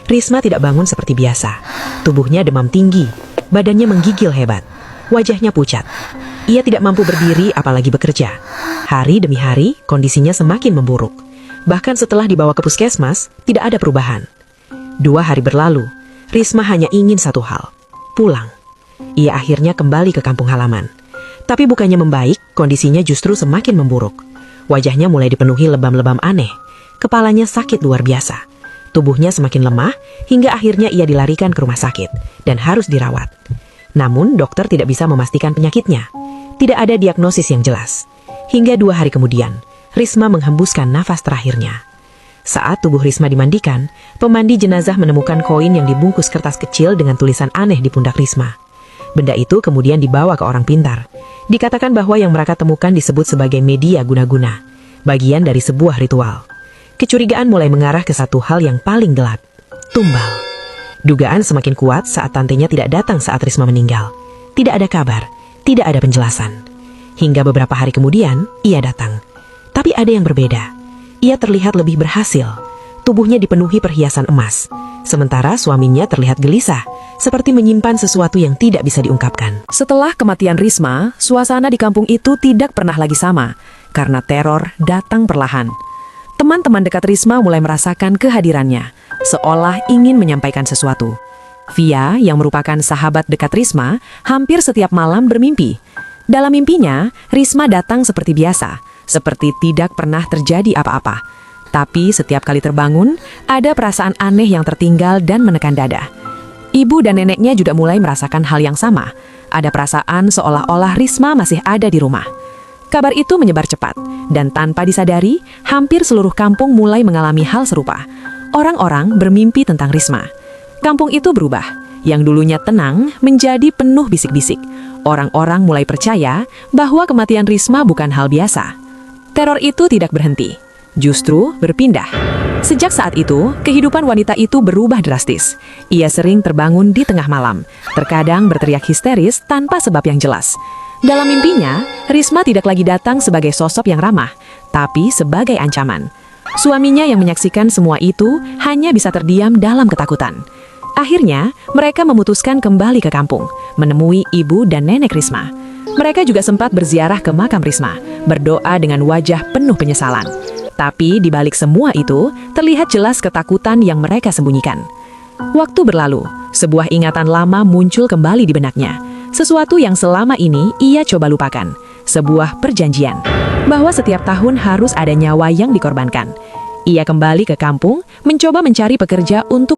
Risma tidak bangun seperti biasa. Tubuhnya demam tinggi, badannya menggigil hebat, wajahnya pucat. Ia tidak mampu berdiri apalagi bekerja. Hari demi hari, kondisinya semakin memburuk. Bahkan setelah dibawa ke puskesmas, tidak ada perubahan. 2 hari berlalu, Risma hanya ingin satu hal, pulang. Ia akhirnya kembali ke kampung halaman. Tapi bukannya membaik, kondisinya justru semakin memburuk. Wajahnya mulai dipenuhi lebam-lebam aneh. Kepalanya sakit luar biasa. Tubuhnya semakin lemah, hingga akhirnya ia dilarikan ke rumah sakit dan harus dirawat. Namun, dokter tidak bisa memastikan penyakitnya. Tidak ada diagnosis yang jelas. Hingga 2 hari kemudian, Risma menghembuskan nafas terakhirnya. Saat tubuh Risma dimandikan, pemandi jenazah menemukan koin yang dibungkus kertas kecil dengan tulisan aneh di pundak Risma. Benda itu kemudian dibawa ke orang pintar. Dikatakan bahwa yang mereka temukan disebut sebagai media guna-guna, bagian dari sebuah ritual. Kecurigaan mulai mengarah ke satu hal yang paling gelap, tumbal. Dugaan semakin kuat saat tantenya tidak datang saat Risma meninggal. Tidak ada kabar, tidak ada penjelasan. Hingga beberapa hari kemudian, ia datang. Tapi ada yang berbeda. Ia terlihat lebih berhasil. Tubuhnya dipenuhi perhiasan emas. Sementara suaminya terlihat gelisah, seperti menyimpan sesuatu yang tidak bisa diungkapkan. Setelah kematian Risma, suasana di kampung itu tidak pernah lagi sama, karena teror datang perlahan. Teman-teman dekat Risma mulai merasakan kehadirannya, seolah ingin menyampaikan sesuatu. Via, yang merupakan sahabat dekat Risma, hampir setiap malam bermimpi. Dalam mimpinya, Risma datang seperti biasa, seperti tidak pernah terjadi apa-apa. Tapi setiap kali terbangun, ada perasaan aneh yang tertinggal dan menekan dada. Ibu dan neneknya juga mulai merasakan hal yang sama. Ada perasaan seolah-olah Risma masih ada di rumah. Kabar itu menyebar cepat, dan tanpa disadari, hampir seluruh kampung mulai mengalami hal serupa. Orang-orang bermimpi tentang Risma. Kampung itu berubah. Yang dulunya tenang menjadi penuh bisik-bisik. Orang-orang mulai percaya bahwa kematian Risma bukan hal biasa. Teror itu tidak berhenti. Justru berpindah. Sejak saat itu, kehidupan wanita itu berubah drastis. Ia sering terbangun di tengah malam, terkadang berteriak histeris tanpa sebab yang jelas. Dalam mimpinya, Risma tidak lagi datang sebagai sosok yang ramah, tapi sebagai ancaman. Suaminya yang menyaksikan semua itu hanya bisa terdiam dalam ketakutan. Akhirnya, mereka memutuskan kembali ke kampung, menemui ibu dan nenek Risma. Mereka juga sempat berziarah ke makam Risma, berdoa dengan wajah penuh penyesalan. Tapi di balik semua itu, terlihat jelas ketakutan yang mereka sembunyikan. Waktu berlalu, sebuah ingatan lama muncul kembali di benaknya. Sesuatu yang selama ini ia coba lupakan. Sebuah perjanjian, bahwa setiap tahun harus ada nyawa yang dikorbankan. Ia kembali ke kampung, mencoba mencari pekerja untuk